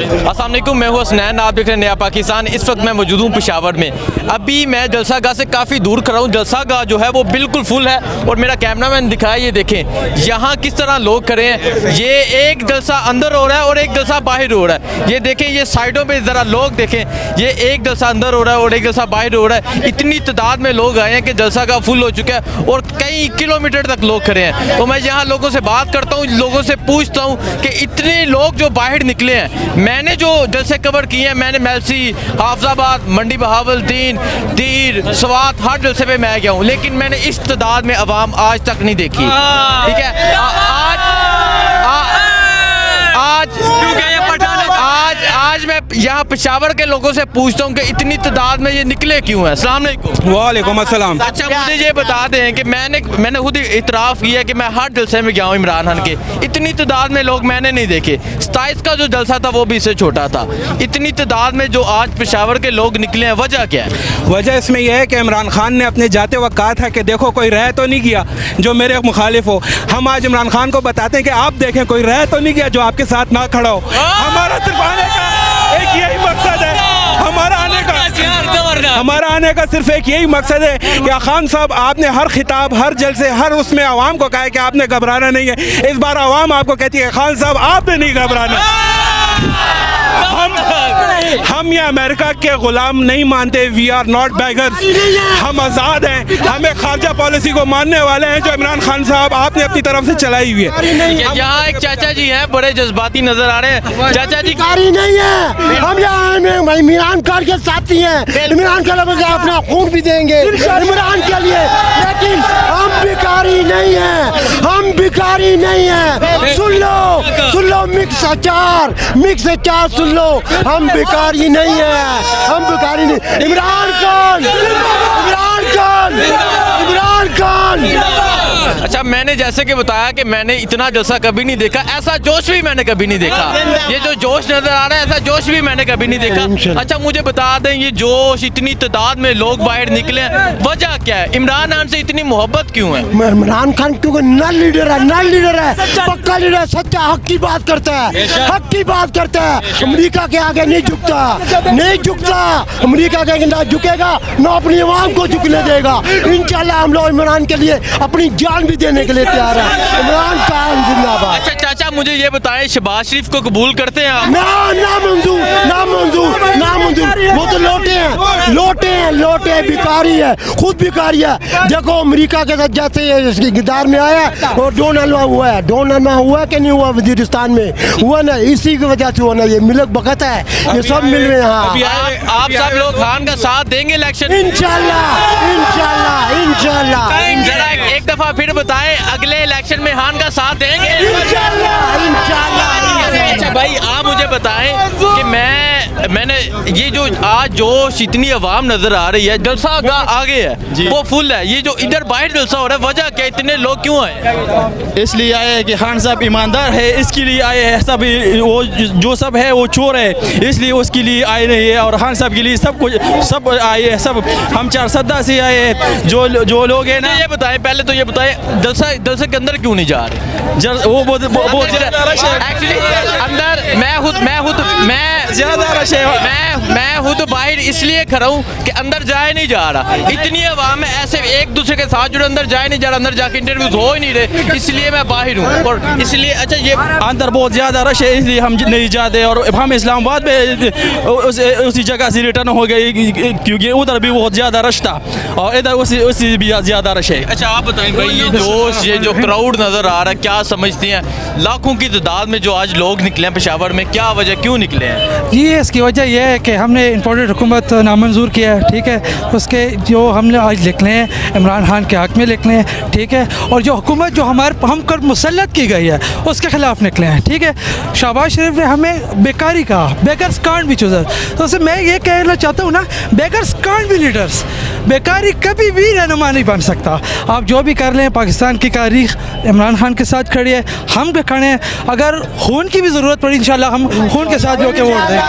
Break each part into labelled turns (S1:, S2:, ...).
S1: अस्सलाम वालेकुम, मैं हूँ हसनैन, आप देख रहे हैं नया पाकिस्तान। इस वक्त मैं मौजूद हूँ पेशावर में। अभी मैं जलसा गाह से काफ़ी दूर खड़ा हूँ। जलसा गाह जो है वो बिल्कुल फुल है और मेरा कैमरामैन दिखाया, ये देखें यहाँ किस तरह लोग खड़े हैं। ये एक जलसा अंदर हो रहा है और एक जलसा बाहर हो रहा है। ये देखें, ये साइडों पे ज़रा लोग देखें, ये एक जलसा अंदर हो रहा है और एक जलसा बाहर हो रहा है। इतनी तादाद में लोग आए हैं कि जलसा गाह फुल हो चुका है और कई किलोमीटर तक लोग खड़े हैं। तो मैं यहाँ लोगों से बात करता हूँ, लोगों से पूछता हूँ कि इतने लोग जो बाहर निकले हैं, मैंने जो जलसे कवर किए हैं, मैंने मेलसी, हाफजाबाद, मंडी बहावलदीन, तीर, स्वात, हर जलसे पे मैं गया हूँ, लेकिन मैंने इस तादाद में अवाम आज तक नहीं देखी। ठीक है, आज मैं यहाँ पेशावर के लोगों से पूछता हूँ कि इतनी तादाद में ये निकले क्यों हैं। अस्सलाम वालेकुम।
S2: वालेकुम अस्सलाम।
S1: अच्छा, मुझे ये बता दें कि मैंने खुद इतराफ़ किया कि मैं हर जलसे में गया हूँ इमरान खान के। इतनी तादाद में लोग मैंने नहीं देखे। 27 का जो जलसा था वो भी इससे छोटा था। इतनी तादाद में जो आज पेशावर के लोग निकले हैं, वजह क्या है?
S2: वजह इसमें यह है कि इमरान खान ने अपने जाते वक्त कहा था कि देखो कोई रह तो नहीं गया जो मेरे मुखालिफ हो। हम आज इमरान खान को बताते हैं कि आप देखें कोई रह तो नहीं गया जो आपके साथ ना खड़ा हो। हमारा सिर्फ आने का एक यही मकसद है, हमारा आने का सिर्फ एक यही मकसद है कि खान साहब, आपने हर खिताब, हर जलसे, हर उसमें आवाम को कहा है कि आपने घबराना नहीं है। इस बार आवाम आपको कहती है खान साहब आपने नहीं घबराना। हम ये अमेरिका के गुलाम नहीं मानते। We are not beggars. हम आज़ाद हैं। हमें खारजा पॉलिसी को मानने वाले हैं जो इमरान खान साहब आपने अपनी तरफ से चलाई हुई है।
S1: यहाँ एक चाचा जी हैं, बड़े जज्बाती नजर आ रहे हैं। चाचा जी
S3: भिखारी नहीं है, हम यहाँ इमरान खान के साथी हैं। इमरान खान अपना खून भी देंगे इमरान के लिए, लेकिन हम भिखारी नहीं हैं। हम भिखारी नहीं हैं। सुन लो मिक्स अचार सुन लो, हम भिखारी नहीं है। हम भिखारी नहीं। इमरान खान।
S1: अच्छा, मैंने जैसे कि बताया कि मैंने इतना जलसा कभी नहीं देखा, ऐसा जोश भी मैंने कभी नहीं देखा। ये जो जोश नजर आ रहा है, ऐसा जोश भी मैंने कभी नहीं देखा। अच्छा, मुझे बता दें, ये जोश, इतनी तादाद में लोग बाहर निकले, वजह क्या है? इमरान खान से इतनी मोहब्बत क्यों है?
S3: इमरान खान क्योंकि नल लीडर है, पक्का लीडर, सच्चा हक की बात करता है। अमेरिका के आगे नहीं झुकता। अमेरिका के आगे ना झुकेगा, ना अपनी आवाम को झुकने देगा। इंशाल्लाह हम लोग इमरान के लिए अपनी जान भी देने के लिए तैयार है। इमरान खान जिंदाबाद।
S1: अच्छा चाचा, मुझे ये बताएं, शहबाज शरीफ को कबूल करते हैं आप?
S3: ना मंजूर। वो तो लोटे भिखारी है, खुद भिखारी है। देखो अमेरिका के साथ जैसे गिरदार में आया और डोनाल्ड हुआ कि नहीं हुआ, वजीरिस्तान में हुआ ना, इसी की वजह से हुआ ना। ये मिलक बकत है, ये सब मिल रहे हैं।
S1: आप सब लोग खान का साथ देंगे इलेक्शन?
S3: इंशाल्लाह।
S1: जरा एक दफा फिर बताएं, अगले इलेक्शन में खान का साथ देंगे?
S3: इंशाल्लाह।
S1: अच्छा भाई, आप मुझे बताएं कि मैंने ये जो आज जोश, इतनी आवाम नजर आ रही है, जलसा गाह आगे है वो फुल है, ये जो इधर बाहर जलसा हो रहा है, वजह क्या? इतने लोग क्यों आए?
S4: इसलिए आए हैं कि खान साहब ईमानदार है, इसके लिए आए हैं। सब वो जो सब है वो चोर है, इसलिए उसके लिए आए नहीं है। और खान साहब के लिए सब आए हैं। सब हम 4 सदा से आए हैं। जो लोग हैं ना,
S1: ये बताएं, पहले तो ये बताएं, जलसे के अंदर क्यों नहीं जा रहे?
S4: वो बहुत
S1: एक्चुअली अंदर मैं खुद बाहर इसलिए खड़ा हूँ कि अंदर जाए नहीं जा रहा। इतनी आवाम है, ऐसे एक दूसरे के साथ जुड़े, अंदर जाए नहीं जा रहा, अंदर जाके इंटरव्यूज हो ही नहीं रहे, इसलिए मैं बाहर हूँ। और इसलिए अच्छा, ये
S4: अंदर बहुत ज़्यादा रश है, इसलिए हम नहीं जाते। और हम इस्लामाबाद में उसी जगह से रिटर्न हो गए क्योंकि उधर भी बहुत ज़्यादा रश था और इधर उसी भी ज़्यादा रश है।
S1: अच्छा, आप बताएं भाई, ये जोश, ये जो क्राउड नज़र आ रहा है, क्या समझते हैं? लाखों की तादाद में जो आज लोग निकले हैं पेशावर में, क्या वजह, क्यों निकले हैं?
S5: ये इसकी वजह यह है कि हमने इंपोर्टेड हुकूमत नामंजूर किया है। ठीक है, उसके जो हमने आज लिखने हैं इमरान खान के हक़ में लिखने हैं। ठीक है, और जो हुकूमत जो हम कर मुसल्लत की गई है उसके ख़िलाफ़ निकले हैं। ठीक है, शहबाज शरीफ ने हमें बेकारी कहा, बेगर्स कांट बी चूज़र। तो उससे मैं ये कहना चाहता हूँ ना, बेगर्स कांट बी लीडर्स। बेकारी कभी भी रहनुमा नहीं बन सकता। आप जो भी कर लें, पाकिस्तान की तारीख इमरान खान के साथ खड़ी है, हम भी खड़े हैं। अगर खून की भी ज़रूरत पड़ी, इंशाल्लाह हम खून के साथ जो के वोट दें।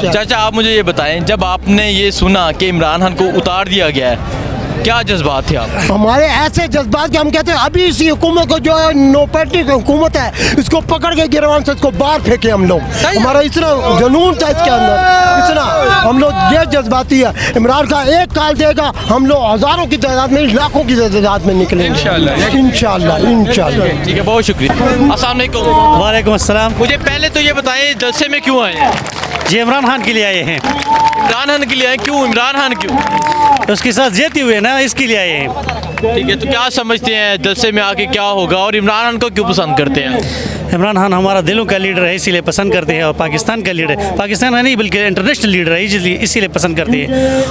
S1: चाचा, आप मुझे ये बताएं, जब आपने ये सुना कि इमरान खान को उतार दिया गया है, क्या जज्बात थे आप?
S3: हमारे ऐसे जज्बात कि हम कहते हैं अभी इसी हुकूमत को, जो है नो पार्टी की हुकूमत है, इसको पकड़ के गिरवान से इसको बाहर फेंके हम लोग। हमारा इतना जुनून था इसके अंदर, इतना हम लोग ये जज्बाती है। इमरान खान एक काल देगा, हम लोग हज़ारों की तादाद में, लाखों की तादाद में निकलेंगे इंशाल्लाह इंशाल्लाह इंशाल्लाह।
S1: ठीक है, बहुत शुक्रिया। अस्सलाम वालेकुम।
S6: वालेकुम अस्सलाम।
S1: मुझे पहले तो ये बताएं जलसे में क्यों आए हैं?
S6: जी इमरान खान के लिए आए हैं।
S1: इमरान खान के लिए आए, क्यों इमरान खान क्यों?
S6: उसके साथ जेती हुए ना, इसके लिए आए हैं।
S1: ठीक है, तो क्या समझते हैं जलसे में आके क्या होगा और इमरान खान को क्यों पसंद करते हैं?
S6: इमरान खान हमारा दिलों का लीडर है, इसीलिए पसंद करते हैं, और पाकिस्तान का लीडर है, पाकिस्तान का नहीं बल्कि इंटरनेशनल लीडर है, इसीलिए पसंद करते हैं।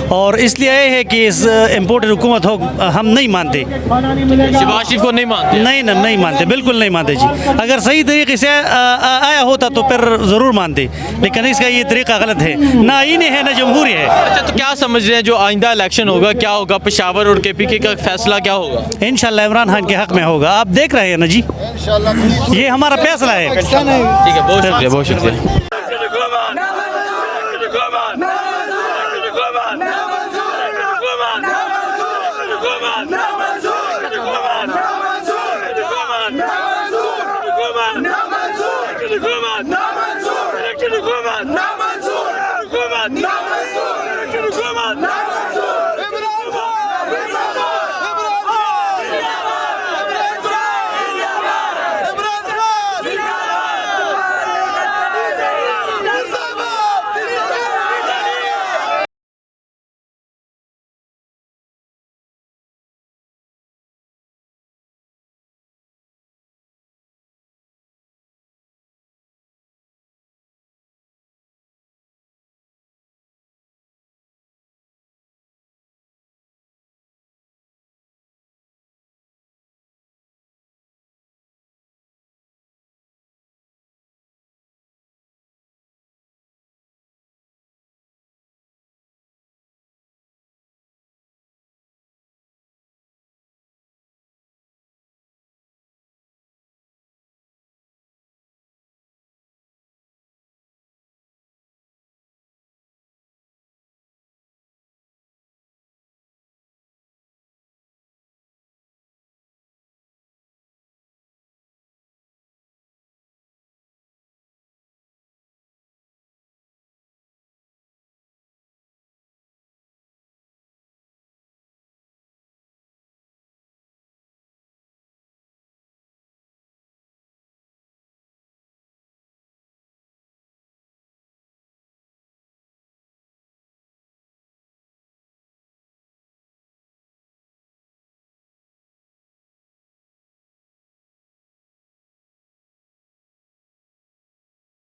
S6: और इसलिए आए हैं कि इस इम्पोर्टेड हुकूमत हो, हम नहीं मानते।
S1: शहबाज शरीफ को नहीं मानते?
S6: नहीं मानते, बिल्कुल नहीं मानते जी। अगर सही तरीके से आया होता तो फिर ज़रूर मानते, लेकिन इसका ये तरीका गलत है, ना आईन है ना जमहूरी है।
S1: अच्छा, तो क्या समझ रहे हैं जो आइंदा इलेक्शन होगा क्या होगा? पेशावर और KPK का फैसला क्या होगा?
S6: इंशाल्लाह इमरान खान के हक में होगा। आप देख रहे हैं ना जी, ये हमारा फैसला है।
S1: ठीक है, बहुत शुक्रिया, बहुत शुक्रिया।
S7: ना मंजूर